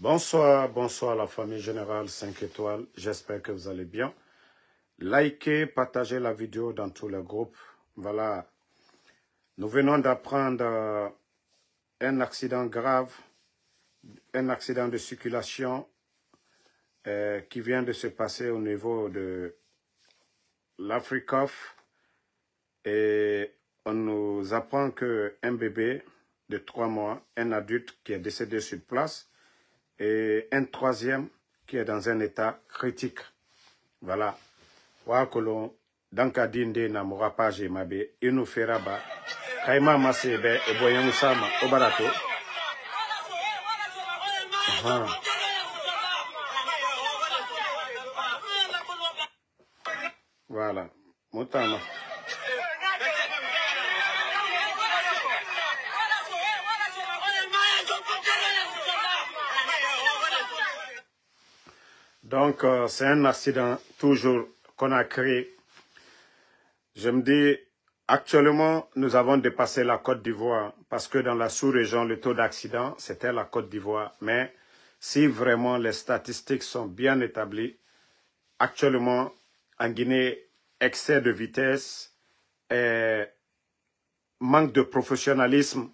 Bonsoir, bonsoir la famille générale 5 étoiles. J'espère que vous allez bien. Likez, partagez la vidéo dans tous les groupes. Voilà. Nous venons d'apprendre un accident grave, un accident de circulation qui vient de se passer au niveau de l'Africof. Et on nous apprend qu'un bébé de 3 mois, un adulte qui est décédé sur place, et un troisième qui est dans un état critique. Voilà. Wakolo, dankadinde na morapa jemabe, inu feraba, kaima masebe, eboyan sama, obarato. Voilà. Mutama. Donc, c'est un accident toujours qu'on a créé. Je me dis, actuellement, nous avons dépassé la Côte d'Ivoire parce que dans la sous-région, le taux d'accident, c'était la Côte d'Ivoire. Mais si vraiment les statistiques sont bien établies, actuellement, en Guinée, excès de vitesse, manque de professionnalisme,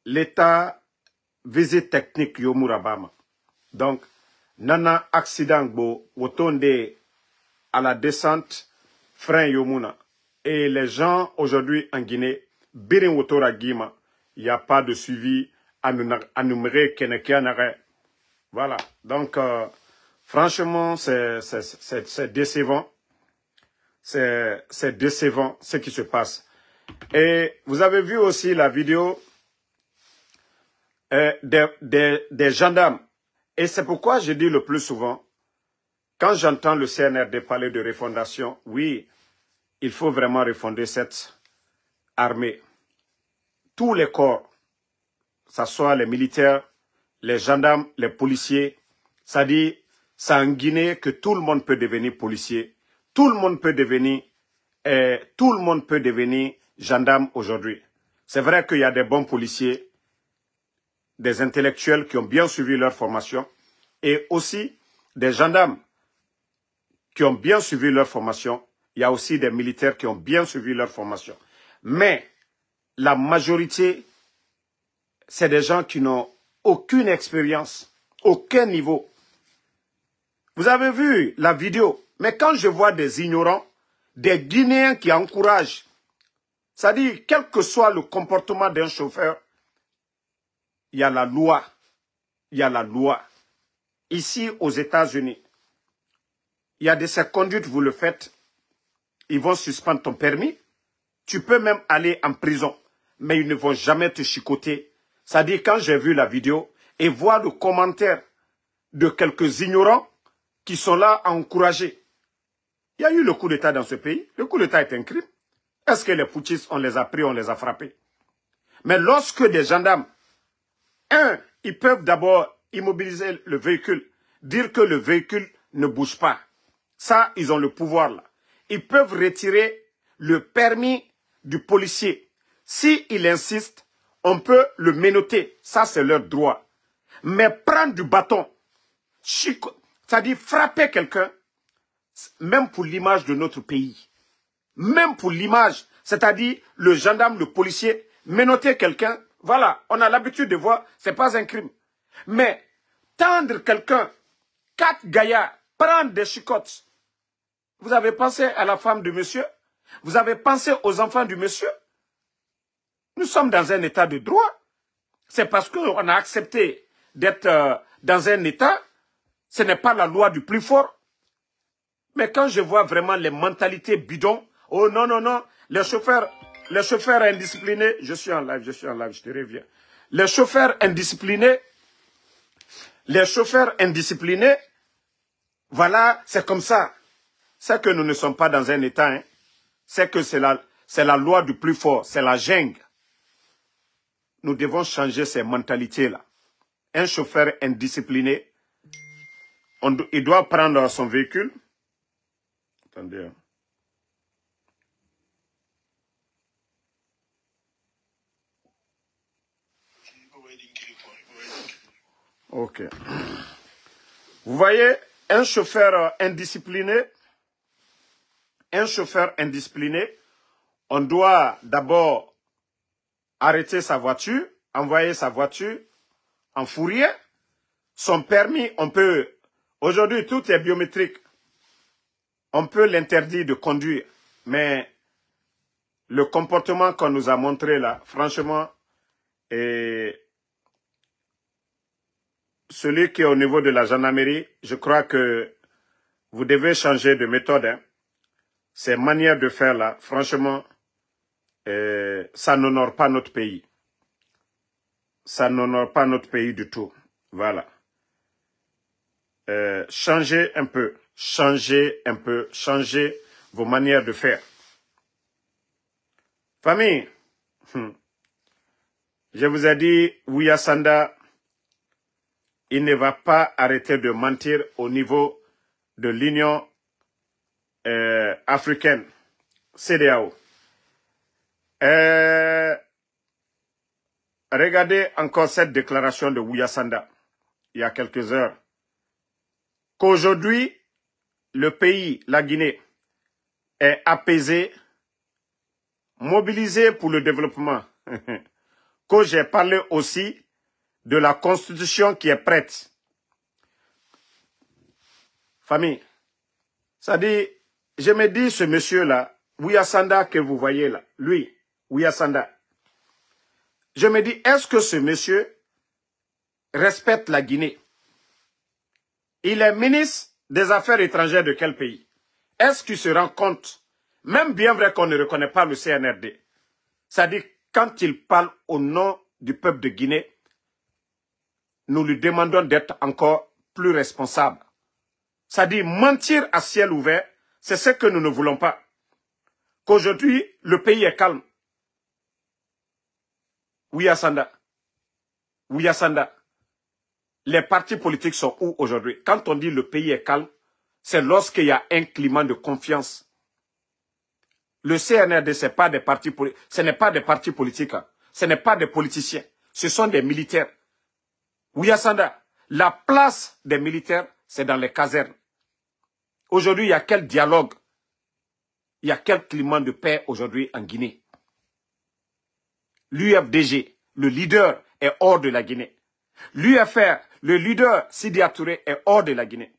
l'État visite technique Yomurabama. Donc, nana accident bo wotonde à la descente frein yomuna. Et les gens aujourd'hui en Guinée, birin wotora gima, il n'y a pas de suivi annuméré kenekianare. Voilà. Donc, franchement, c'est décevant. C'est décevant ce qui se passe. Et vous avez vu aussi la vidéo des gendarmes. Et c'est pourquoi je dis le plus souvent, quand j'entends le CNRD parler de refondation, oui, il faut vraiment refonder cette armée. Tous les corps, que ce soit les militaires, les gendarmes, les policiers, ça dit, c'est en Guinée que tout le monde peut devenir policier. Tout le monde peut devenir gendarme aujourd'hui. C'est vrai qu'il y a des bons policiers, des intellectuels qui ont bien suivi leur formation et aussi des gendarmes qui ont bien suivi leur formation. Il y a aussi des militaires qui ont bien suivi leur formation. Mais la majorité, c'est des gens qui n'ont aucune expérience, aucun niveau. Vous avez vu la vidéo, mais quand je vois des ignorants, des Guinéens qui encouragent, c'est-à-dire quel que soit le comportement d'un chauffeur, il y a la loi. Il y a la loi. Ici, aux États-Unis, il y a de ces conduites, vous le faites, ils vont suspendre ton permis. Tu peux même aller en prison, mais ils ne vont jamais te chicoter. C'est-à-dire, quand j'ai vu la vidéo et voir le commentaire de quelques ignorants qui sont là à encourager. Il y a eu le coup d'État dans ce pays. Le coup d'État est un crime. Est-ce que les putschistes, on les a pris, on les a frappés? Mais lorsque des gendarmes, ils peuvent d'abord immobiliser le véhicule, dire que le véhicule ne bouge pas. Ça, ils ont le pouvoir là. Ils peuvent retirer le permis du policier. S'il insiste, on peut le menotter. Ça, c'est leur droit. Mais prendre du bâton, c'est-à-dire frapper quelqu'un, même pour l'image de notre pays, même pour l'image, c'est-à-dire le gendarme, le policier, menotter quelqu'un, voilà, on a l'habitude de voir, c'est pas un crime. Mais tendre quelqu'un, 4 gaillards, prendre des chicottes, vous avez pensé à la femme du monsieur? Vous avez pensé aux enfants du monsieur? Nous sommes dans un état de droit. C'est parce qu'on a accepté d'être dans un état, ce n'est pas la loi du plus fort. Mais quand je vois vraiment les mentalités bidons, oh non, non, non, les chauffeurs indisciplinés, je suis en live, je te reviens. Les chauffeurs indisciplinés, voilà, c'est comme ça. C'est que nous ne sommes pas dans un état, hein. C'est que c'est la loi du plus fort, c'est la jungle. Nous devons changer ces mentalités-là. Un chauffeur indiscipliné, il doit prendre son véhicule. Attendez. Ok. Vous voyez, un chauffeur indiscipliné, on doit d'abord arrêter sa voiture, envoyer sa voiture en fourrière. Son permis, on peut... Aujourd'hui, tout est biométrique. On peut l'interdire de conduire. Mais le comportement qu'on nous a montré là, franchement, et celui qui est au niveau de la gendarmerie, je crois que vous devez changer de méthode. Hein. Ces manières de faire là, franchement, ça n'honore pas notre pays. Ça n'honore pas notre pays du tout. Voilà. Changez un peu, changez vos manières de faire. Famille, je vous ai dit, Ouya Sanda, il ne va pas arrêter de mentir au niveau de l'Union africaine, CEDEAO. Regardez encore cette déclaration de Ouya Sanda, il y a quelques heures, qu'aujourd'hui, le pays, la Guinée, est apaisé, mobilisé pour le développement. Que j'ai parlé aussi de la constitution qui est prête. Famille, ça dit, je me dis ce monsieur-là, Ouya Sanda que vous voyez là, lui, Ouya Sanda, je me dis, est-ce que ce monsieur respecte la Guinée? Il est ministre des Affaires étrangères de quel pays? Est-ce qu'il se rend compte, même bien vrai qu'on ne reconnaît pas le CNRD, c'est-à-dire quand il parle au nom du peuple de Guinée, nous lui demandons d'être encore plus responsable. C'est-à-dire mentir à ciel ouvert, c'est ce que nous ne voulons pas. Qu'aujourd'hui, le pays est calme. Ouya Sanda. Ouya Sanda. Les partis politiques sont où aujourd'hui? Quand on dit le pays est calme, c'est lorsqu'il y a un climat de confiance. Le CNRD, ce n'est pas des partis politiques. Ce n'est pas des partis politiques. Hein. Ce n'est pas des politiciens. Ce sont des militaires. Ouya Sanda, la place des militaires, c'est dans les casernes. Aujourd'hui, il y a quel dialogue? Il y a quel climat de paix aujourd'hui en Guinée? L'UFDG, le leader, est hors de la Guinée. L'UFR, le leader, Sidi Touré, est hors de la Guinée.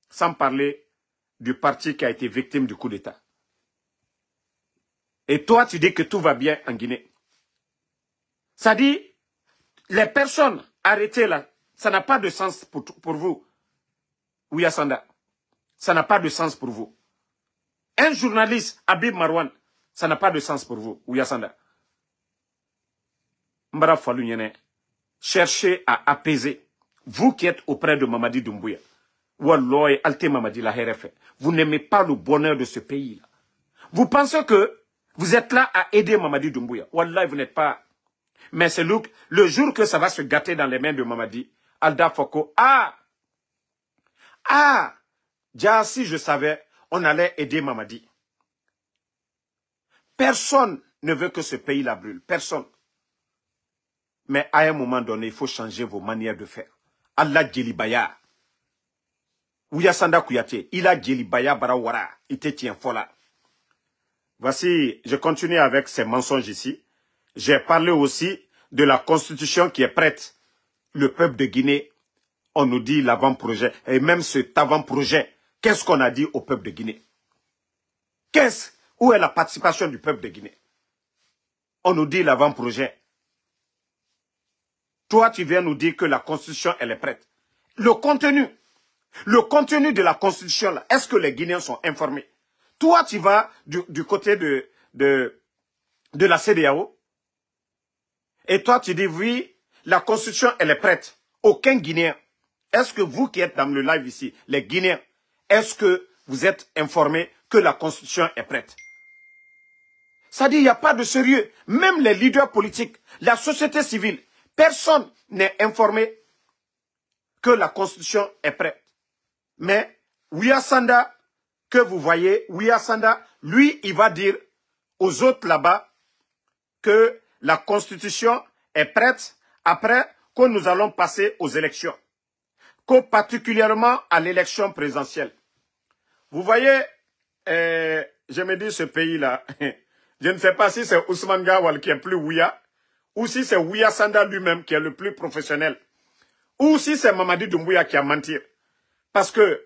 Sans parler du parti qui a été victime du coup d'État. Et toi, tu dis que tout va bien en Guinée. Ça dit, les personnes arrêtées là, ça n'a pas de sens pour vous. Ouya Sanda, ça n'a pas de sens pour vous. Un journaliste, Habib Marwan, ça n'a pas de sens pour vous, Ouya Sanda. Mbara Fallou Niene, cherchez à apaiser. Vous qui êtes auprès de Mamadi Doumbouya, Walloy, Alte Mamadi la RF, vous n'aimez pas le bonheur de ce pays-là. Vous pensez que vous êtes là à aider Mamadi Doumbouya. Wallah, vous n'êtes pas. Mais c'est le jour que ça va se gâter dans les mains de Mamadi, Alda Foko, déjà si je savais, on allait aider Mamadi. Personne ne veut que ce pays-là brûle. Personne. Mais à un moment donné, il faut changer vos manières de faire. Allah Djelibaya. Ouya Sanda Kouyaté. Il a Djelibaya Barawara. Il te tient fola. Voici, je continue avec ces mensonges ici. J'ai parlé aussi de la constitution qui est prête. Le peuple de Guinée, on nous dit l'avant-projet. Et même cet avant-projet, qu'est-ce qu'on a dit au peuple de Guinée? Où est la participation du peuple de Guinée? On nous dit l'avant-projet. Toi, tu viens nous dire que la constitution, elle est prête. Le contenu de la constitution, là, est-ce que les Guinéens sont informés? Toi, tu vas du côté de la CEDEAO. Et toi, tu dis, oui, la constitution, elle est prête. Aucun Guinéen. Est-ce que vous qui êtes dans le live ici, les Guinéens, est-ce que vous êtes informés que la constitution est prête? Ça dit, il n'y a pas de sérieux. Même les leaders politiques, la société civile, personne n'est informé que la constitution est prête. Mais Ouya Sanda, que vous voyez, Ouya Sanda, lui, il va dire aux autres là-bas que la constitution est prête après que nous allons passer aux élections. particulièrement à l'élection présidentielle. Vous voyez, je me dis ce pays-là, je ne sais pas si c'est Ousmane Gawal qui est plus Ouya, ou si c'est Ouya Sanda lui-même qui est le plus professionnel, ou si c'est Mamadi Doumbouya qui a menti. Parce que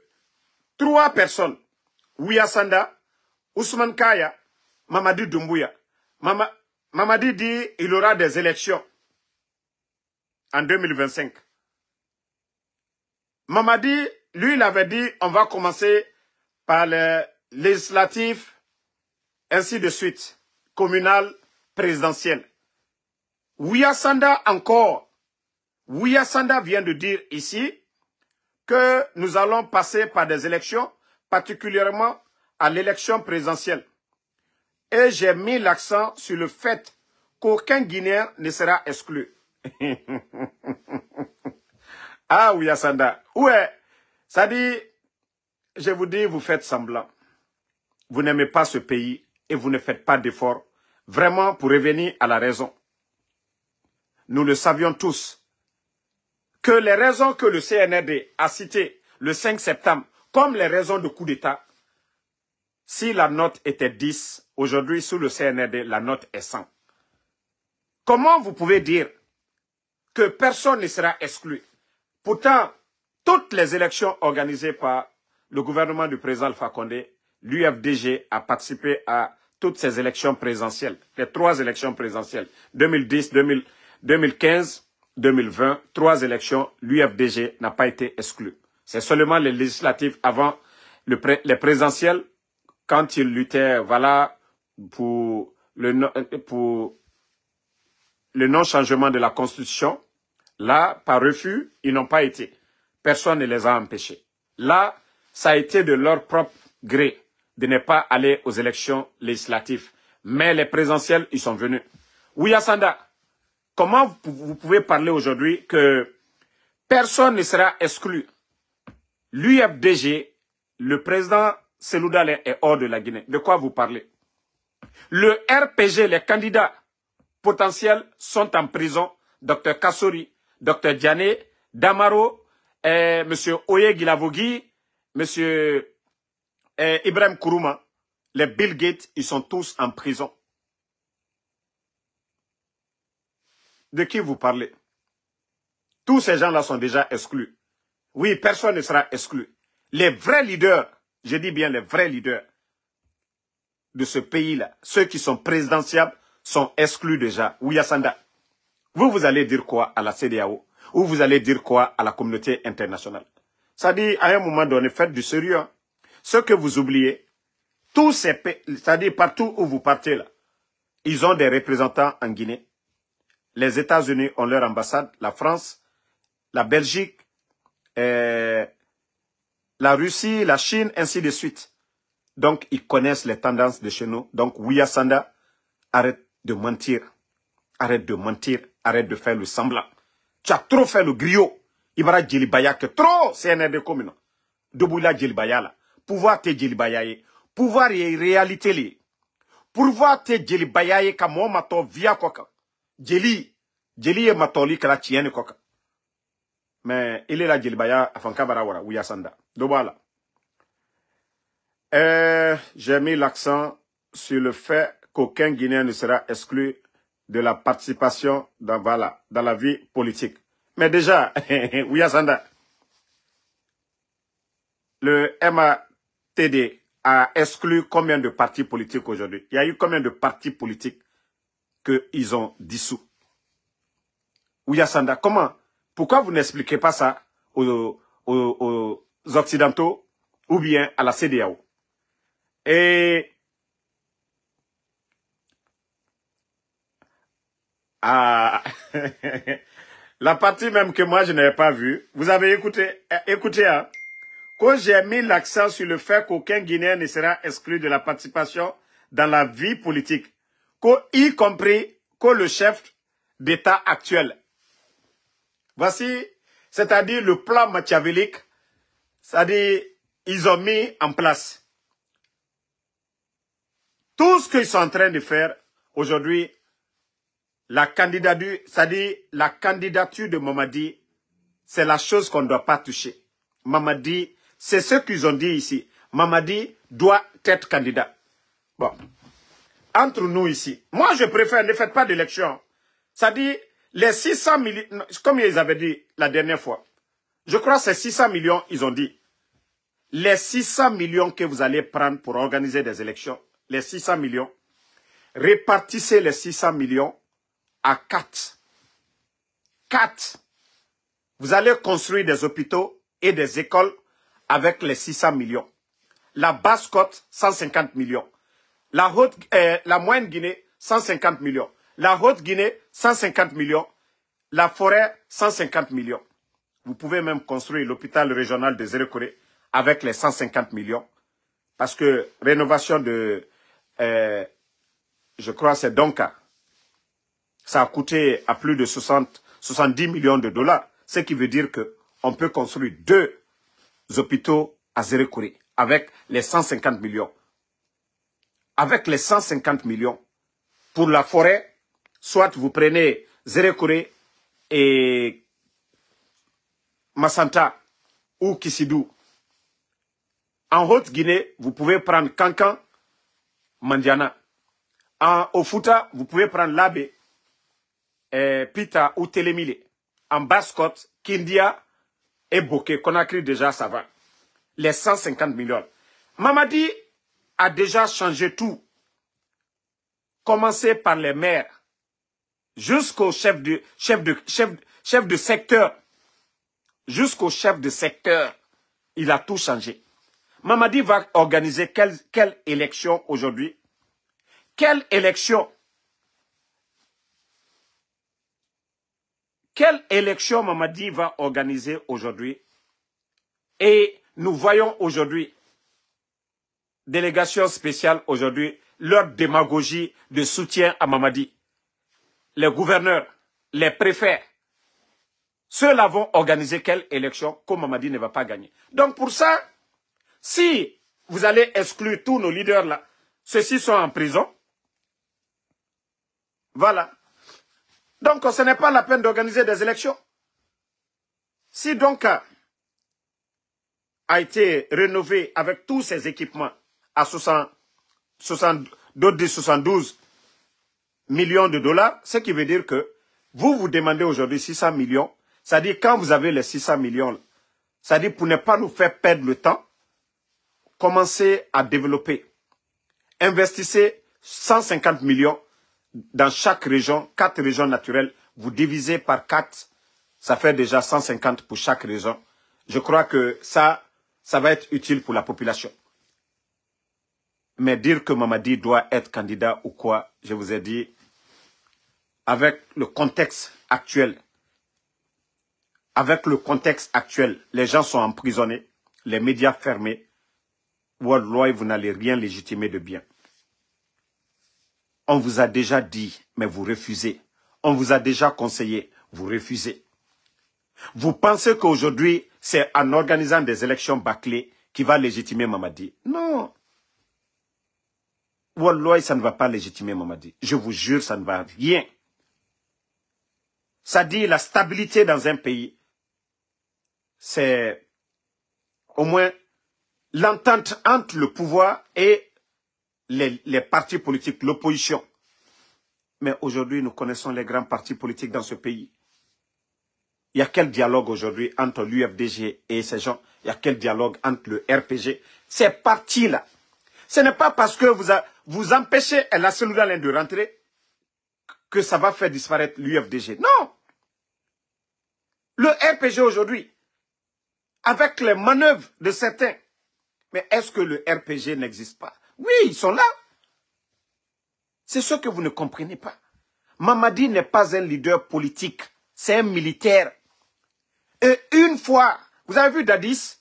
3 personnes, Ouya Sanda, Ousmane Kaya, Mamadi Doumbouya. Mamadi dit qu'il y aura des élections en 2025. Mamadi, lui, il avait dit on va commencer par les législatifs, ainsi de suite, communal, présidentiel. Ouya Sanda encore, Ouya Sanda vient de dire ici que nous allons passer par des élections, particulièrement à l'élection présidentielle. Et j'ai mis l'accent sur le fait qu'aucun Guinéen ne sera exclu. Ah, Ouya Sanda. Ouais, ça dit, je vous dis, vous faites semblant. Vous n'aimez pas ce pays et vous ne faites pas d'efforts vraiment pour revenir à la raison. Nous le savions tous que les raisons que le CNRD a citées le 5 septembre comme les raisons de coup d'État, si la note était 10, aujourd'hui sous le CNRD, la note est 100. Comment vous pouvez dire que personne ne sera exclu? Pourtant, toutes les élections organisées par le gouvernement du président Alpha Condé, l'UFDG a participé à toutes ces élections présidentielles, les 3 élections présidentielles, 2010, 2015, 2020, 3 élections, l'UFDG n'a pas été exclu. C'est seulement les législatives avant les présidentielles, quand ils luttaient voilà, pour le non-changement de la Constitution. Là, par refus, ils n'ont pas été. Personne ne les a empêchés. Là, ça a été de leur propre gré de ne pas aller aux élections législatives. Mais les présidentielles, ils sont venus. Ouya Sanda, comment vous pouvez parler aujourd'hui que personne ne sera exclu? L'UFDG, le président Cellou Dalein est hors de la Guinée. De quoi vous parlez? Le RPG, les candidats potentiels sont en prison. Dr Kassori, Dr Diané, Damaro, M. Oye Guilavogui, M. Ibrahim Kourouma, les Bill Gates, ils sont tous en prison. De qui vous parlez? Tous ces gens-là sont déjà exclus. Oui, personne ne sera exclu. Les vrais leaders, je dis bien les vrais leaders de ce pays-là, ceux qui sont présidentiables, sont exclus déjà. Ouya Sanda, vous allez dire quoi à la CEDEAO? Ou vous allez dire quoi à la communauté internationale? Ça dit, à un moment donné, faites du sérieux. Hein. Ce que vous oubliez, tous ces pays, c'est-à-dire partout où vous partez là, ils ont des représentants en Guinée. Les États-Unis ont leur ambassade, la France, la Belgique, la Russie, la Chine, ainsi de suite. Donc, ils connaissent les tendances de chez nous. Donc, Ouya Sanda, arrête de mentir. Arrête de mentir. Arrête de faire le semblant. Tu as trop fait le griot. Ibara Djelibaya, que trop CNRD commune. Deboula Djelibaya là. Pouvoir te Djelibayaye. Pouvoir y réalité li. Pouvoir te Djelibayaye ka mo mato via koka. Djeli est matoli kala tienne koka. Mais il est là Djelibaya afan kabarawara Ouya Sanda. Dobala. J'ai mis l'accent sur le fait qu'aucun Guinéen ne sera exclu de la participation dans la vie politique. Mais déjà, Ouya Sanda, le MATD a exclu combien de partis politiques aujourd'hui? Il y a eu combien de partis politiques qu'ils ont dissous? Ouya Sanda, comment? Pourquoi vous n'expliquez pas ça aux Occidentaux ou bien à la CEDEAO? Et la partie même que moi je n'avais pas vue, vous avez écouté, hein, quand j'ai mis l'accent sur le fait qu'aucun Guinéen ne sera exclu de la participation dans la vie politique, y compris que le chef d'État actuel. Voici, c'est-à-dire le plan machiavélique, c'est-à-dire ils ont mis en place. Tout ce qu'ils sont en train de faire aujourd'hui, la candidature, c'est-à-dire la candidature de Mamadi c'est la chose qu'on ne doit pas toucher. Mamadi, c'est ce qu'ils ont dit ici. Mamadi doit être candidat. Bon. Entre nous ici, moi je préfère, ne faites pas d'élection. Ça dit, les 600 millions, comme ils avaient dit la dernière fois, je crois que c'est 600 millions, ils ont dit. Les 600 millions que vous allez prendre pour organiser des élections, les 600 millions, répartissez les 600 millions à 4. 4. Vous allez construire des hôpitaux et des écoles avec les 600 millions. La Basse-Côte, 150 millions. La Moyenne Guinée, 150 millions. La Haute-Guinée, 150 millions. La Forêt, 150 millions. Vous pouvez même construire l'hôpital régional de Zérekoré avec les 150 millions. Parce que rénovation de, je crois c'est Donka, ça a coûté à plus de 70 millions de dollars. Ce qui veut dire qu'on peut construire 2 hôpitaux à Zérekoré avec les 150 millions. Avec les 150 millions, pour la forêt, soit vous prenez Zérekoré et Massanta ou Kisidou. En Haute-Guinée, vous pouvez prendre Kankan, Mandiana. Au Fouta, vous pouvez prendre Labé, Pita ou Télémile. En Basse-Côte, Kindia et Bokeh. Conakry déjà, ça va. Les 150 millions. Mamadi a déjà changé tout. Commencé par les maires, jusqu'au chef de secteur. Jusqu'au chef de secteur, il a tout changé. Mamadi va organiser quelle élection aujourd'hui? Quelle élection? Quelle élection Mamadi va organiser aujourd'hui? Et nous voyons aujourd'hui, délégation spéciale aujourd'hui, leur démagogie de soutien à Mamadi. Les gouverneurs, les préfets, ceux-là vont organiser quelle élection que Mamadi ne va pas gagner. Donc pour ça, si vous allez exclure tous nos leaders là, ceux-ci sont en prison. Voilà. Donc ce n'est pas la peine d'organiser des élections. Si donc a été rénové avec tous ses équipements à 72 millions de dollars, ce qui veut dire que vous demandez aujourd'hui 600 millions, c'est-à-dire quand vous avez les 600 millions, c'est-à-dire pour ne pas nous faire perdre le temps, commencez à développer. Investissez 150 millions dans chaque région, 4 régions naturelles, vous divisez par 4, ça fait déjà 150 pour chaque région. Je crois que ça va être utile pour la population. Mais dire que Mamadi doit être candidat ou quoi, je vous ai dit, avec le contexte actuel, les gens sont emprisonnés, les médias fermés, World Law, vous n'allez rien légitimer de bien. On vous a déjà dit, mais vous refusez. On vous a déjà conseillé, vous refusez. Vous pensez qu'aujourd'hui, c'est en organisant des élections bâclées qui va légitimer Mamadi? Non. Wallah, ça ne va pas légitimer Mamadi. Je vous jure, ça ne va rien. Ça dit la stabilité dans un pays, c'est au moins l'entente entre le pouvoir et les partis politiques, l'opposition. Mais aujourd'hui, nous connaissons les grands partis politiques dans ce pays. Il y a quel dialogue aujourd'hui entre l'UFDG et ces gens? Il y a quel dialogue entre le RPG? Ces partis-là, ce n'est pas parce que vous empêchez la Seloudalène de rentrer que ça va faire disparaître l'UFDG. Non! Le RPG aujourd'hui, avec les manœuvres de certains, mais est-ce que le RPG n'existe pas? Oui, ils sont là. C'est ce que vous ne comprenez pas. Mamadi n'est pas un leader politique, c'est un militaire. Et une fois, vous avez vu Dadis,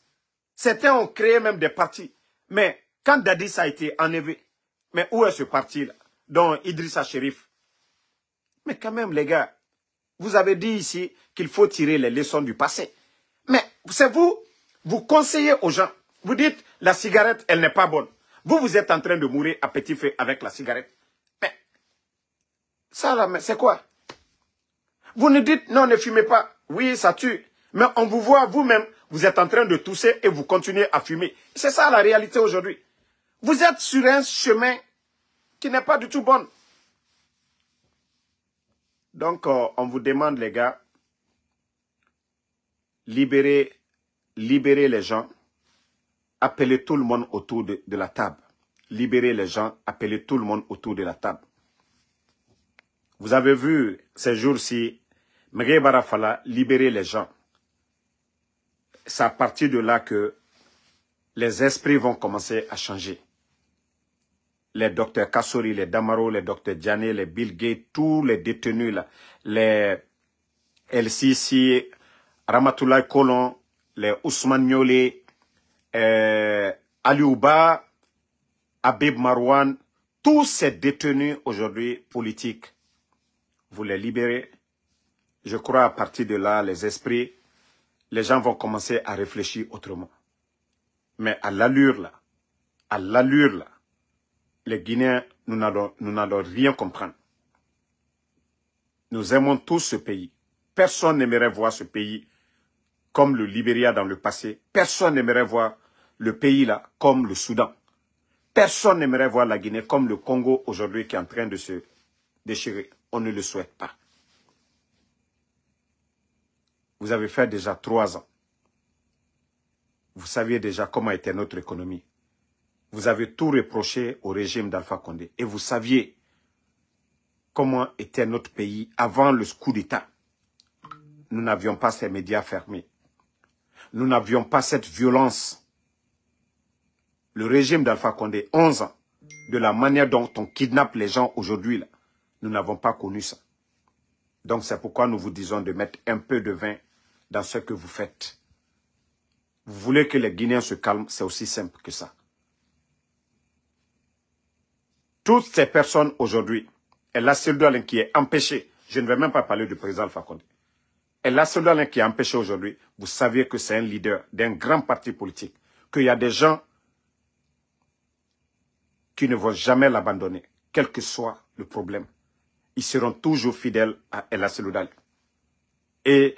certains ont créé même des partis. Mais quand Dadis a été enlevé, mais où est ce parti-là, dont Idrissa Chérif? Mais quand même, les gars, vous avez dit ici qu'il faut tirer les leçons du passé. Mais c'est vous conseillez aux gens. Vous dites, la cigarette, elle n'est pas bonne. Vous êtes en train de mourir à petit feu avec la cigarette. Mais, ça là, c'est quoi? Vous nous dites, non, ne fumez pas. Oui, ça tue. Mais on vous voit vous-même, vous êtes en train de tousser et vous continuez à fumer. C'est ça la réalité aujourd'hui. Vous êtes sur un chemin qui n'est pas du tout bon. Donc, on vous demande, les gars, libérez les gens, appelez tout le monde autour de la table. Libérez les gens, appelez tout le monde autour de la table. Vous avez vu ces jours-ci, Mgué Barafala libérer les gens. C'est à partir de là que les esprits vont commencer à changer. Les docteurs Kassori, les Damaro, les docteurs Diané, les Bill Gates, tous les détenus là, les LCC, Ramatoulaye Kolon, les Ousmane Niolé, Aliouba, Habib Marwan, tous ces détenus aujourd'hui politiques, vous les libérez. Je crois à partir de là, les esprits, les gens vont commencer à réfléchir autrement. Mais à l'allure là, les Guinéens, nous n'allons rien comprendre. Nous aimons tous ce pays. Personne n'aimerait voir ce pays comme le Libéria dans le passé. Personne n'aimerait voir le pays là comme le Soudan. Personne n'aimerait voir la Guinée comme le Congo aujourd'hui qui est en train de se déchirer. On ne le souhaite pas. Vous avez fait déjà 3 ans. Vous saviez déjà comment était notre économie. Vous avez tout reproché au régime d'Alpha Condé. Et vous saviez comment était notre pays avant le coup d'État. Nous n'avions pas ces médias fermés. Nous n'avions pas cette violence. Le régime d'Alpha Condé, 11 ans, de la manière dont on kidnappe les gens aujourd'hui, nous n'avons pas connu ça. Donc c'est pourquoi nous vous disons de mettre un peu de vin dans ce que vous faites. Vous voulez que les Guinéens se calment, c'est aussi simple que ça. Toutes ces personnes aujourd'hui, El Seldou qui est empêché, je ne vais même pas parler du président Alpha Condé. El Seldou qui est empêché aujourd'hui, vous saviez que c'est un leader d'un grand parti politique, qu'il y a des gens qui ne vont jamais l'abandonner, quel que soit le problème. Ils seront toujours fidèles à El Seldou. Et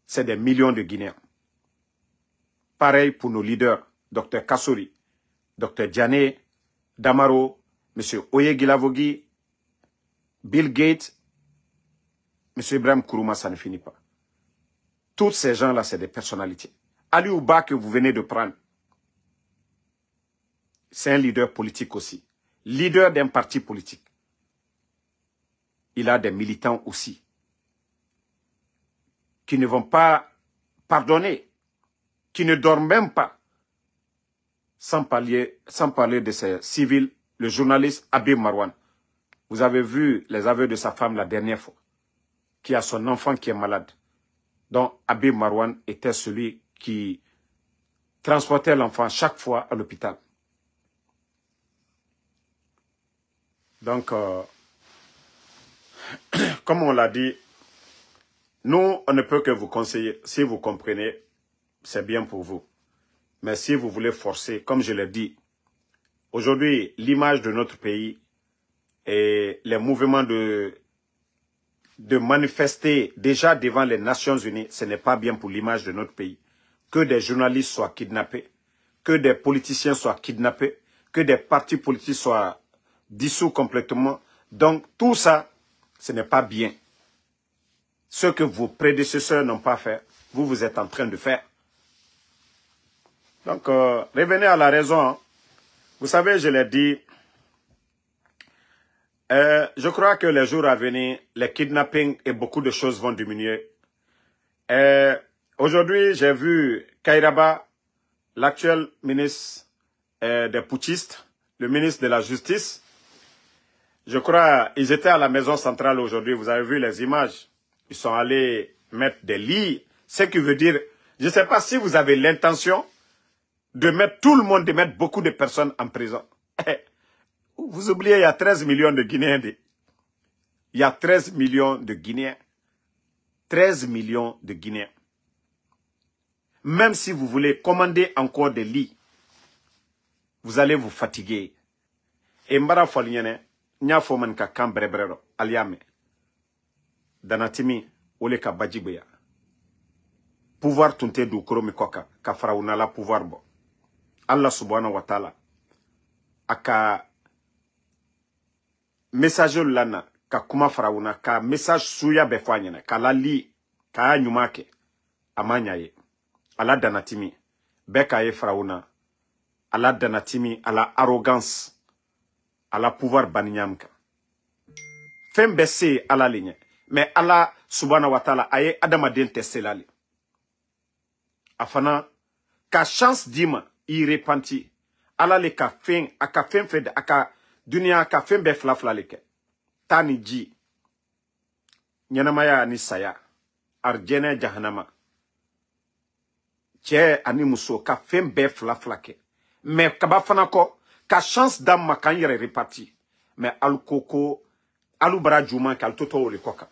c'est des millions de Guinéens. Pareil pour nos leaders, Dr Kassori, Dr Diané, Damaro, M. Oyeguilavogui, Bill Gates, M. Ibrahim Kourouma, ça ne finit pas. Tous ces gens-là, c'est des personnalités. Aliouba que vous venez de prendre, c'est un leader politique aussi. Leader d'un parti politique. Il a des militants aussi. Qui ne vont pas pardonner. Qui ne dorment même pas. Sans parler de ces civils, le journaliste Habib Marwan. Vous avez vu les aveux de sa femme la dernière fois. Qui a son enfant qui est malade. Donc Habib Marwan était celui qui transportait l'enfant chaque fois à l'hôpital. Donc, comme on l'a dit, nous, on ne peut que vous conseiller. Si vous comprenez, c'est bien pour vous. Mais si vous voulez forcer, comme je l'ai dit, aujourd'hui, l'image de notre pays et les mouvements de manifester déjà devant les Nations Unies, ce n'est pas bien pour l'image de notre pays. Que des journalistes soient kidnappés, que des politiciens soient kidnappés, que des partis politiques soient dissous complètement. Donc, tout ça, ce n'est pas bien. Ce que vos prédécesseurs n'ont pas fait, vous êtes en train de faire. Donc, revenez à la raison. Hein. Vous savez, je l'ai dit, je crois que les jours à venir, les kidnappings et beaucoup de choses vont diminuer. Aujourd'hui, j'ai vu Kairaba, l'actuel ministre des putschistes, le ministre de la Justice. Je crois ils étaient à la maison centrale aujourd'hui. Vous avez vu les images. Ils sont allés mettre des lits. Ce qui veut dire, je ne sais pas si vous avez l'intention de mettre tout le monde, de mettre beaucoup de personnes en prison. Vous oubliez, il y a 13 millions de Guinéens. Il y a 13 millions de Guinéens. 13 millions de Guinéens. Même si vous voulez commander encore des lits, vous allez vous fatiguer. Et Mbara Foligne, nya foman ka kambrebrero, aliame. Danatimi, ole ka bajibeya. pouvoir tunte du koro mi koka, ka farauna la pouvoir bo. Allah subhanahu wa ta'ala, aka message lana, ka kuma farauna, ka message suya befanyene, ka la li, ka nyumake, amanyaye, ala danatimi, beka ye farauna, ala danatimi, ala arrogance, ala pouvoir baninyamka. Fem besse ala ligne, mais Allah subhanahu wa ta'ala aye adamaden tesselali. Afana, ka chance dima, i repenti, ala le ka fen, aka fen fed, aka dunia, aka fen be flafla leke. Tani ji, nyanamaya ani saya, arjene jahanama. Tche ani muso, ka fen be flafla ke. Mais kaba fana ko, ka chance dam ma kan yere reparti. Mais al koko, alubara djouman kal toto le koka.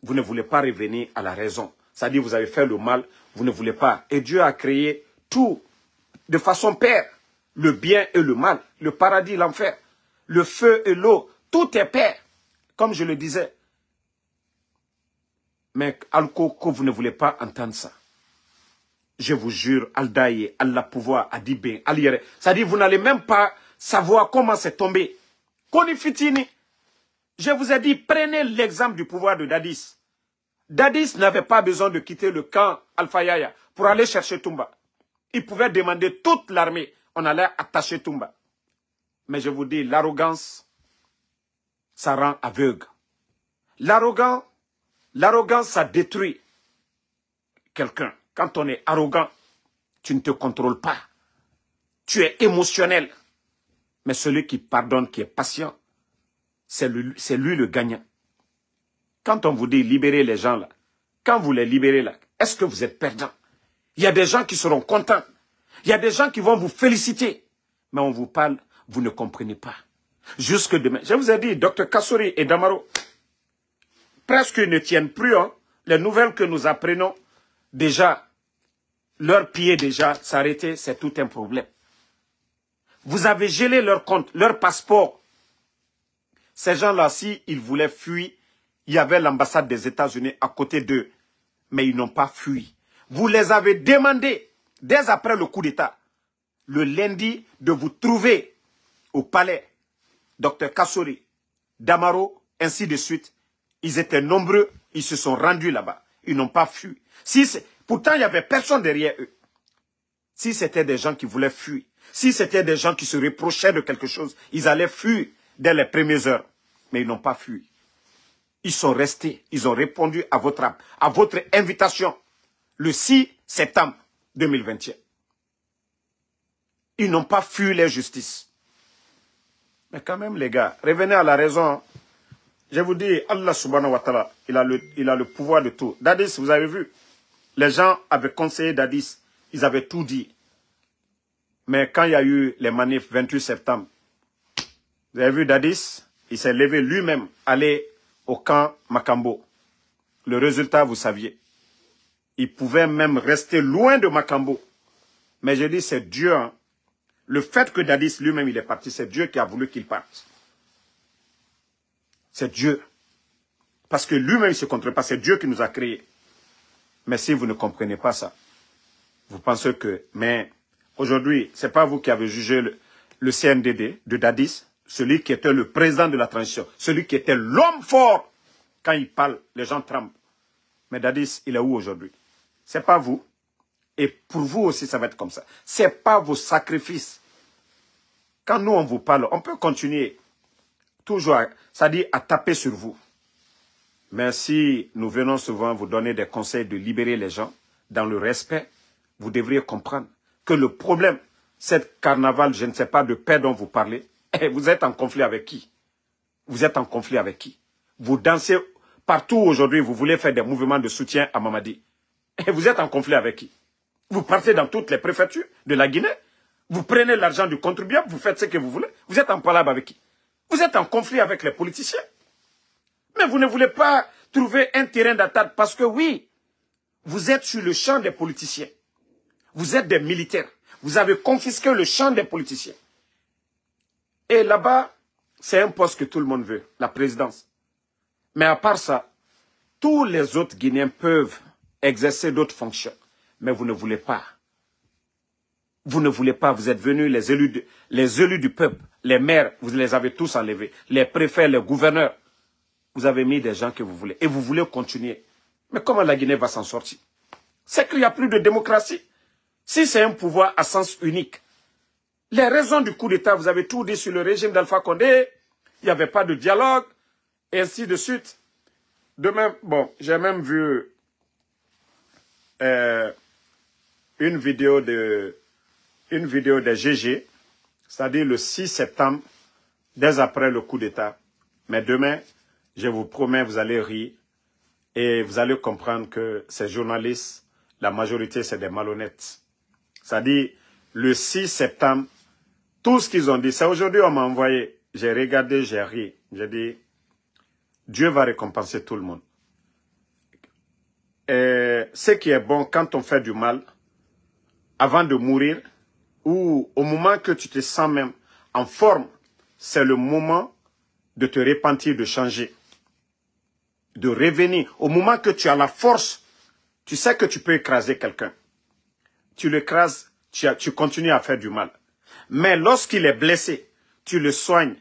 Vous ne voulez pas revenir à la raison. C'est-à-dire vous avez fait le mal, vous ne voulez pas. Et Dieu a créé tout de façon paire. Le bien et le mal, le paradis, l'enfer, le feu et l'eau, tout est paire. Comme je le disais. Mais Al-Koko, vous ne voulez pas entendre ça. Je vous jure, Al-Daïe, Allah pouvoir, Adibé, Al-Yere. C'est-à-dire vous n'allez même pas savoir comment c'est tombé. Konifitini. Je vous ai dit, prenez l'exemple du pouvoir de Dadis. Dadis n'avait pas besoin de quitter le camp Alpha Yaya pour aller chercher Toumba. Il pouvait demander toute l'armée. On allait attacher Toumba. Mais je vous dis, l'arrogance, ça rend aveugle. L'arrogance, ça détruit quelqu'un. Quand on est arrogant, tu ne te contrôles pas. Tu es émotionnel. Mais celui qui pardonne, qui est patient, c'est lui le gagnant. Quand on vous dit libérer les gens là, quand vous les libérez là, est-ce que vous êtes perdant? Il y a des gens qui seront contents. Il y a des gens qui vont vous féliciter. Mais on vous parle, vous ne comprenez pas. Jusque demain. Je vous ai dit, Dr Kassouri et Damaro, presque ne tiennent plus. Hein. Les nouvelles que nous apprenons, déjà, leurs pieds déjà s'arrêter, c'est tout un problème. Vous avez gelé leur compte, leur passeport. Ces gens-là, s'ils voulaient fuir, il y avait l'ambassade des États-Unis à côté d'eux. Mais ils n'ont pas fui. Vous les avez demandé, dès après le coup d'État, le lundi, de vous trouver au palais. Dr Kassouri, Damaro, ainsi de suite. Ils étaient nombreux, ils se sont rendus là-bas. Ils n'ont pas fui. Pourtant, il n'y avait personne derrière eux. Si c'était des gens qui voulaient fuir, si c'était des gens qui se reprochaient de quelque chose, ils allaient fuir dès les premières heures. Mais ils n'ont pas fui. Ils sont restés, ils ont répondu à votre invitation le 6 septembre 2021. Ils n'ont pas fui la justice. Mais quand même, les gars, revenez à la raison. Je vous dis, Allah subhanahu wa ta'ala, il a le pouvoir de tout. Dadis, vous avez vu, les gens avaient conseillé Dadis, ils avaient tout dit. Mais quand il y a eu les manifs 28 septembre, vous avez vu Dadis, il s'est levé lui-même, aller au camp Makambo. Le résultat, vous saviez. Il pouvait même rester loin de Makambo. Mais je dis, c'est Dieu. Hein. Le fait que Dadis lui-même, il est parti, c'est Dieu qui a voulu qu'il parte. C'est Dieu. Parce que lui-même, il ne se contrôle pas. C'est Dieu qui nous a créés. Mais si vous ne comprenez pas ça, vous pensez que... Mais aujourd'hui, ce n'est pas vous qui avez jugé le CNDD de Dadis, celui qui était le président de la transition, celui qui était l'homme fort. Quand il parle, les gens tremblent. Mais Dadis, il est où aujourd'hui? Ce n'est pas vous. Et pour vous aussi, ça va être comme ça. Ce n'est pas vos sacrifices. Quand nous, on vous parle, on peut continuer toujours, c'est-à-dire à taper sur vous. Mais si nous venons souvent vous donner des conseils de libérer les gens dans le respect, vous devriez comprendre que le problème, cette carnaval, je ne sais pas de paix dont vous parlez, vous êtes en conflit avec qui? Vous êtes en conflit avec qui? Vous dansez partout aujourd'hui, vous voulez faire des mouvements de soutien à Mamadi. Et vous êtes en conflit avec qui? Vous partez dans toutes les préfectures de la Guinée, vous prenez l'argent du contribuable, vous faites ce que vous voulez. Vous êtes en palabre avec qui? Vous êtes en conflit avec les politiciens. Mais vous ne voulez pas trouver un terrain d'attaque parce que oui, vous êtes sur le champ des politiciens. Vous êtes des militaires. Vous avez confisqué le champ des politiciens. Et là-bas, c'est un poste que tout le monde veut, la présidence. Mais à part ça, tous les autres Guinéens peuvent exercer d'autres fonctions. Mais vous ne voulez pas. Vous ne voulez pas, vous êtes venus, les élus du peuple, les maires, vous les avez tous enlevés, les préfets, les gouverneurs. Vous avez mis des gens que vous voulez. Et vous voulez continuer. Mais comment la Guinée va s'en sortir? C'est qu'il n'y a plus de démocratie. Si c'est un pouvoir à sens unique, les raisons du coup d'État, vous avez tout dit sur le régime d'Alpha Condé, il n'y avait pas de dialogue, et ainsi de suite. De même, bon, j'ai même vu une vidéo de GG, c'est-à-dire le 6 septembre, dès après le coup d'État. Mais demain, je vous promets, vous allez rire et vous allez comprendre que ces journalistes, la majorité, c'est des malhonnêtes. C'est-à-dire, le 6 septembre, tout ce qu'ils ont dit, c'est aujourd'hui on m'a envoyé, j'ai regardé, j'ai ri, j'ai dit, Dieu va récompenser tout le monde. Et ce qui est bon, quand on fait du mal, avant de mourir, ou au moment que tu te sens même en forme, c'est le moment de te repentir, de changer, de revenir. Au moment que tu as la force, tu sais que tu peux écraser quelqu'un. Tu l'écrases, tu continues à faire du mal. Mais lorsqu'il est blessé, tu le soignes,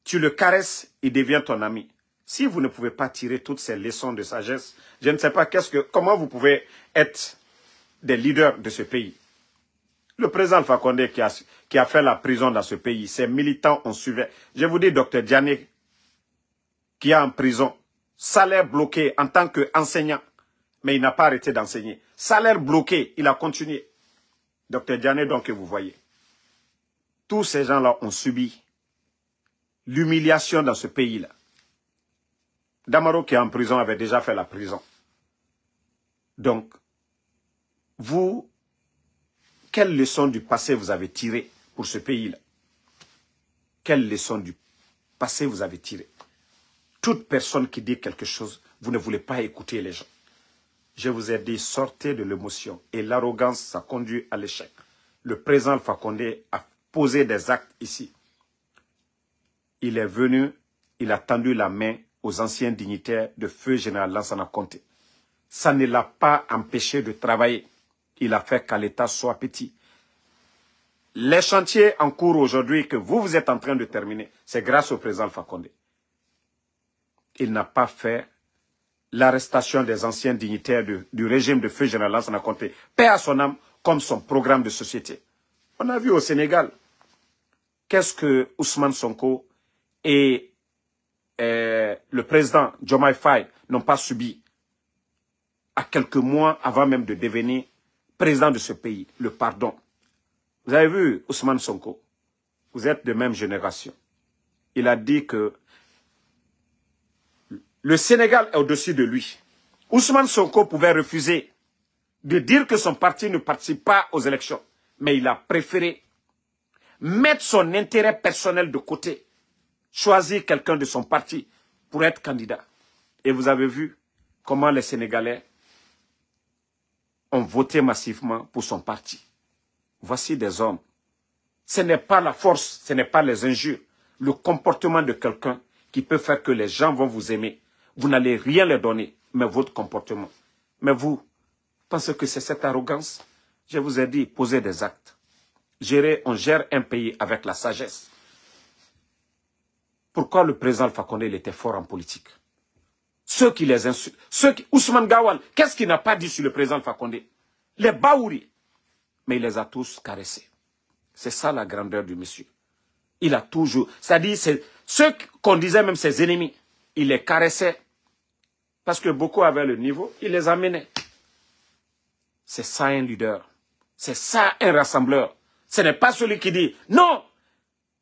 tu le caresses, il devient ton ami. Si vous ne pouvez pas tirer toutes ces leçons de sagesse, je ne sais pas comment vous pouvez être des leaders de ce pays. Le président Alpha Condé qui a fait la prison dans ce pays, ses militants ont suivi. Je vous dis, Dr Diané, qui est en prison, salaire bloqué en tant qu'enseignant, mais il n'a pas arrêté d'enseigner. Salaire bloqué, il a continué. Dr Diané, donc, que vous voyez. Tous ces gens-là ont subi l'humiliation dans ce pays-là. Damaro, qui est en prison, avait déjà fait la prison. Donc, vous, quelle leçon du passé vous avez tiré pour ce pays-là? Quelle leçon du passé vous avez tiré? Toute personne qui dit quelque chose, vous ne voulez pas écouter les gens. Je vous ai dit, sortez de l'émotion. Et l'arrogance, ça conduit à l'échec. Le président Alpha Condé a posé des actes ici. Il est venu, il a tendu la main aux anciens dignitaires de feu général Lansana Conté. Ça ne l'a pas empêché de travailler. Il a fait qu'à l'État soit petit. Les chantiers en cours aujourd'hui que vous êtes en train de terminer, c'est grâce au président Alpha Condé. Il n'a pas fait l'arrestation des anciens dignitaires du régime de feu général Lansana Conté, paix à son âme, comme son programme de société. On a vu au Sénégal, qu'est-ce que Ousmane Sonko et le président Diomaye Faye n'ont pas subi à quelques mois avant même de devenir président de ce pays, le pardon. Vous avez vu Ousmane Sonko, vous êtes de même génération. Il a dit que le Sénégal est au-dessus de lui. Ousmane Sonko pouvait refuser de dire que son parti ne participe pas aux élections. Mais il a préféré mettre son intérêt personnel de côté, choisir quelqu'un de son parti pour être candidat. Et vous avez vu comment les Sénégalais ont voté massivement pour son parti. Voici des hommes. Ce n'est pas la force, ce n'est pas les injures. Le comportement de quelqu'un qui peut faire que les gens vont vous aimer. Vous n'allez rien leur donner, mais votre comportement. Mais vous pensez que c'est cette arrogance? Je vous ai dit, posez des actes. On gère un pays avec la sagesse. Pourquoi le président Alpha Condé il était fort en politique? Ceux qui les insultent, Ousmane Gawal, qu'est-ce qu'il n'a pas dit sur le président Alpha Condé? Les Baouri. Mais il les a tous caressés. C'est ça la grandeur du monsieur. Il a toujours... C'est-à-dire, ceux qu'on disait même ses ennemis, il les caressait. Parce que beaucoup avaient le niveau, il les amenait. C'est ça un leader. C'est ça un rassembleur. Ce n'est pas celui qui dit non.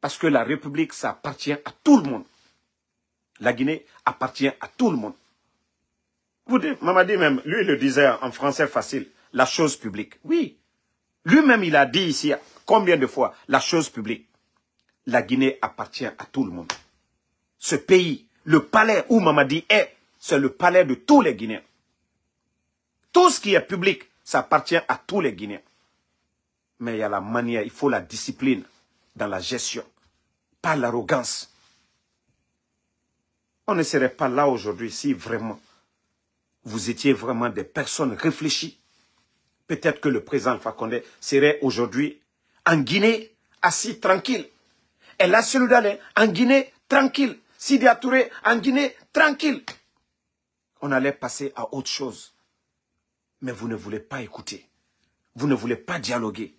Parce que la République, ça appartient à tout le monde. La Guinée appartient à tout le monde. Vous dites, Mamadi même, lui il le disait en français facile, la chose publique. Oui. Lui-même il a dit ici, combien de fois, la chose publique. La Guinée appartient à tout le monde. Ce pays, le palais où Mamadi est, c'est le palais de tous les Guinéens. Tout ce qui est public, ça appartient à tous les Guinéens. Mais il y a la manière, il faut la discipline dans la gestion, pas l'arrogance. On ne serait pas là aujourd'hui si vraiment vous étiez vraiment des personnes réfléchies, peut-être que le président Alpha Condé serait aujourd'hui en Guinée, assis tranquille. Et la Seloudalé en Guinée, tranquille. Sidi Touré en Guinée, tranquille. On allait passer à autre chose. Mais vous ne voulez pas écouter. Vous ne voulez pas dialoguer.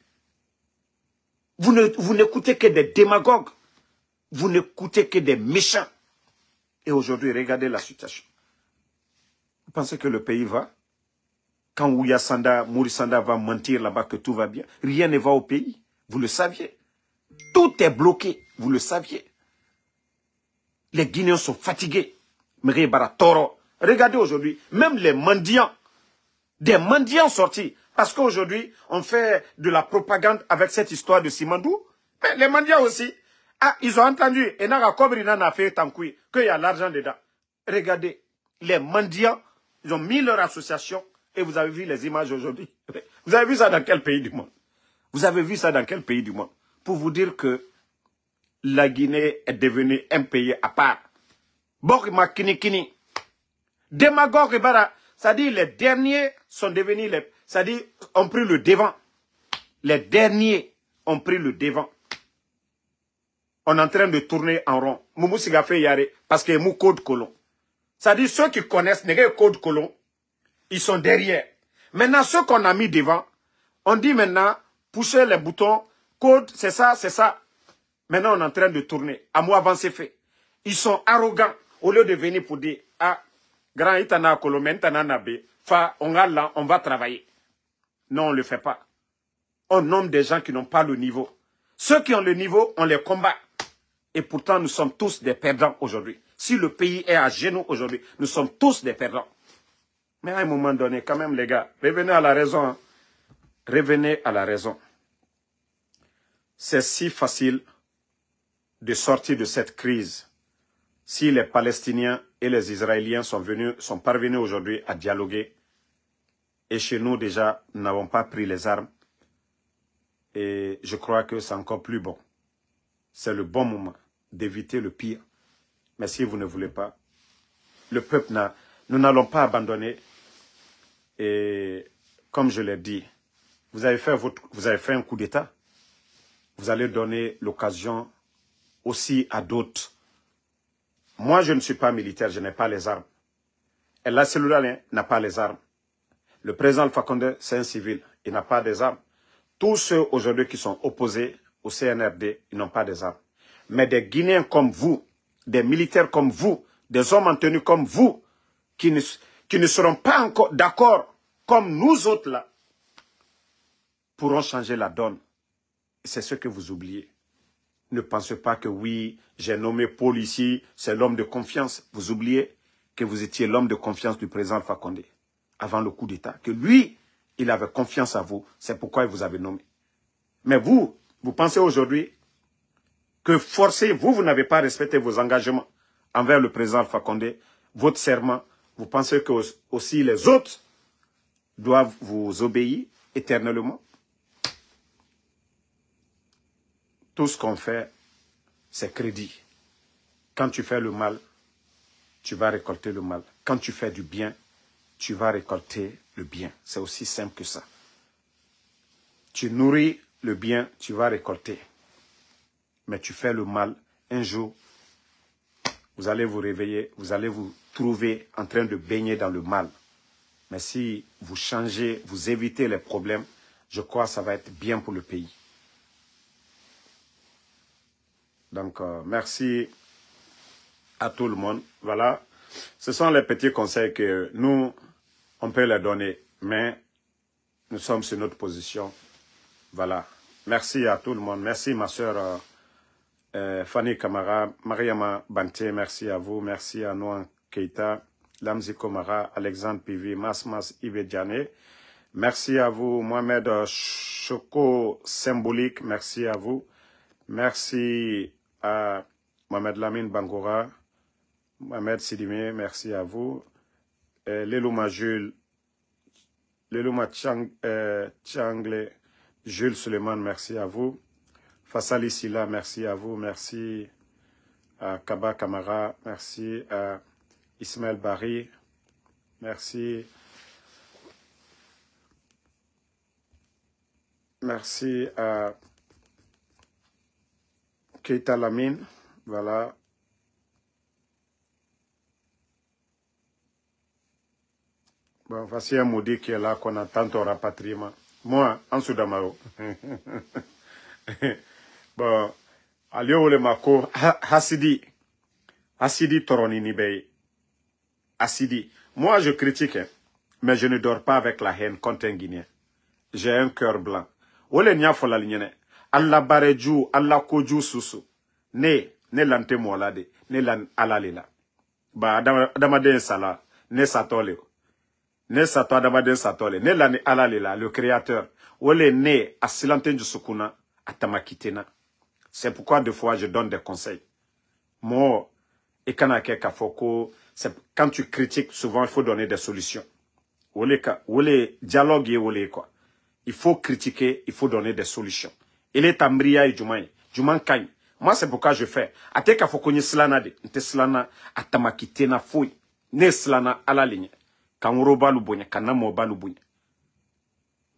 Vous n'écoutez que des démagogues. Vous n'écoutez que des méchants. Et aujourd'hui, regardez la situation. Vous pensez que le pays va? Quand Ouya Sanda, Mouri Sanda va mentir là-bas que tout va bien, rien ne va au pays. Vous le saviez. Tout est bloqué. Vous le saviez. Les Guinéens sont fatigués. Regardez aujourd'hui, même les mendiants, des mendiants sortis. Parce qu'aujourd'hui, on fait de la propagande avec cette histoire de Simandou. Mais les mendiants aussi. Ah, ils ont entendu. Et qu'il y a l'argent dedans. Regardez, les mendiants, ils ont mis leur association. Et vous avez vu les images aujourd'hui. Vous avez vu ça dans quel pays du monde? Vous avez vu ça dans quel pays du monde? Pour vous dire que la Guinée est devenue un pays à part. Borima Kini. Démagogue Bara. C'est-à-dire les derniers sont devenus les... C'est-à-dire ont pris le devant. Les derniers ont pris le devant. On est en train de tourner en rond. Moumou Sigafé Yare, parce qu'il y a un code colon. C'est-à-dire ceux qui connaissent le code colon, ils sont derrière. Maintenant, ceux qu'on a mis devant, on dit maintenant, poussez les boutons, code, c'est ça, c'est ça. Maintenant, on est en train de tourner. À moi, avant, c'est fait. Ils sont arrogants. Au lieu de venir pour dire, ah, grand Itana Kolomé, Itana Nabé, on a là, on va travailler. Non, on ne le fait pas. On nomme des gens qui n'ont pas le niveau. Ceux qui ont le niveau, on les combat. Et pourtant, nous sommes tous des perdants aujourd'hui. Si le pays est à genoux aujourd'hui, nous sommes tous des perdants. Mais à un moment donné, quand même, les gars, revenez à la raison. Hein. Revenez à la raison. C'est si facile de sortir de cette crise si les Palestiniens et les Israéliens sont parvenus aujourd'hui à dialoguer. Et chez nous, déjà, nous n'avons pas pris les armes. Et je crois que c'est encore plus bon. C'est le bon moment d'éviter le pire. Mais si vous ne voulez pas, le peuple n'a... Nous n'allons pas abandonner. Et comme je l'ai dit, vous avez fait un coup d'État. Vous allez donner l'occasion aussi à d'autres. Moi, je ne suis pas militaire, je n'ai pas les armes. Et la cellule n'a pas les armes. Le président Alpha Condé, c'est un civil, il n'a pas des armes. Tous ceux aujourd'hui qui sont opposés au CNRD, ils n'ont pas des armes. Mais des Guinéens comme vous, des militaires comme vous, des hommes en tenue comme vous, qui ne seront pas encore d'accord comme nous autres là, pourront changer la donne. C'est ce que vous oubliez. Ne pensez pas que oui, j'ai nommé Paul ici, c'est l'homme de confiance. Vous oubliez que vous étiez l'homme de confiance du président Alpha Condé avant le coup d'État. Que lui, il avait confiance à vous. C'est pourquoi il vous avait nommé. Mais vous pensez aujourd'hui que forcé, vous n'avez pas respecté vos engagements envers le président Alpha Condé, votre serment. Vous pensez que aussi les autres doivent vous obéir éternellement. Tout ce qu'on fait, c'est crédit. Quand tu fais le mal, tu vas récolter le mal. Quand tu fais du bien, tu vas récolter le bien. C'est aussi simple que ça. Tu nourris le bien, tu vas récolter. Mais tu fais le mal, un jour, vous allez vous réveiller, vous allez vous trouver en train de baigner dans le mal. Mais si vous changez, vous évitez les problèmes, je crois que ça va être bien pour le pays. Donc, merci à tout le monde. Voilà, ce sont les petits conseils que nous, on peut les donner, mais nous sommes sur notre position. Voilà, merci à tout le monde. Merci ma soeur Fanny Kamara, Mariama Bante, merci à vous. Merci à Noan Keita, Lamzi Komara, Alexandre Pivi, Masmas Ibedjane. Merci à vous, Mohamed Choco Symbolique, merci à vous. Merci à Mohamed Lamine Bangora, Mohamed Sidimé, merci à vous. Lelouma Jules, Lelouma Tchangle, Jules Suleiman, merci à vous. Fassali Silla, merci à vous. Merci à Kaba Kamara, merci à Ismaël Barry, Merci. Merci à Keita Lamine. Voilà. Bon, voici un maudit qui est là, qu'on attend au rapatriement. Moi, en Soudamaro. Bon, Alio le Mako, Hasidi. Hasidi Toronini Bey. Hasidi. Moi, je critique, hein, mais je ne dors pas avec la haine contre un Guinéen. J'ai un cœur blanc. Ole nya fola lignene. Allah bareju, Allah koju susu. Ne lante molade, ne lan alalela. Ba adamade sala, ne satole. Ne sato adamade satole, ne lan alalela, le créateur. Ole ne asilante jusukuna, atamakitena. C'est pourquoi des fois je donne des conseils. Moi, et quand tu critiques, souvent il faut donner des solutions. Ole dialogue et ole quoi. Il faut critiquer, il faut donner des solutions. Il est Ambria et Juman Kany. Moi, c'est pourquoi je fais. Ateka fokonye slana de. Nte slana atamakitena fouille. Ne slana à la ligne. Kanguroba lubonya, kanamoba lubonya.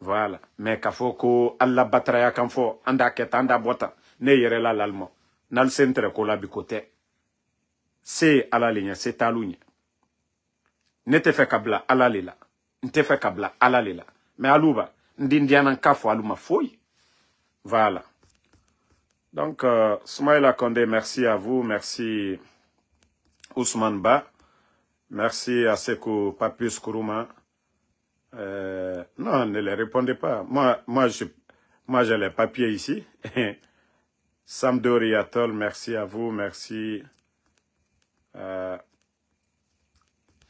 Voilà. Mais kafoko, alla batraya kanfo, anda keta, anda bota. Ne yerela l'allemand. Nal centre kola bikote. C'est à la ligne, c'est à l'ougne. Ne te fait kabla à la lila. Ne te fait kabla à la lila. Mais alouba. Ndindianan kafo aluma fouille. Voilà. Donc, Soumaïla Condé, merci à vous. Merci Ousmane Ba. Merci à Sekou Papus Kourouma. Non, ne les répondez pas. Moi j'ai les papiers ici. Samdori Atol, merci à vous. Merci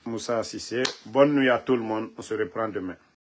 Moussa Sissé. Bonne nuit à tout le monde. On se reprend demain.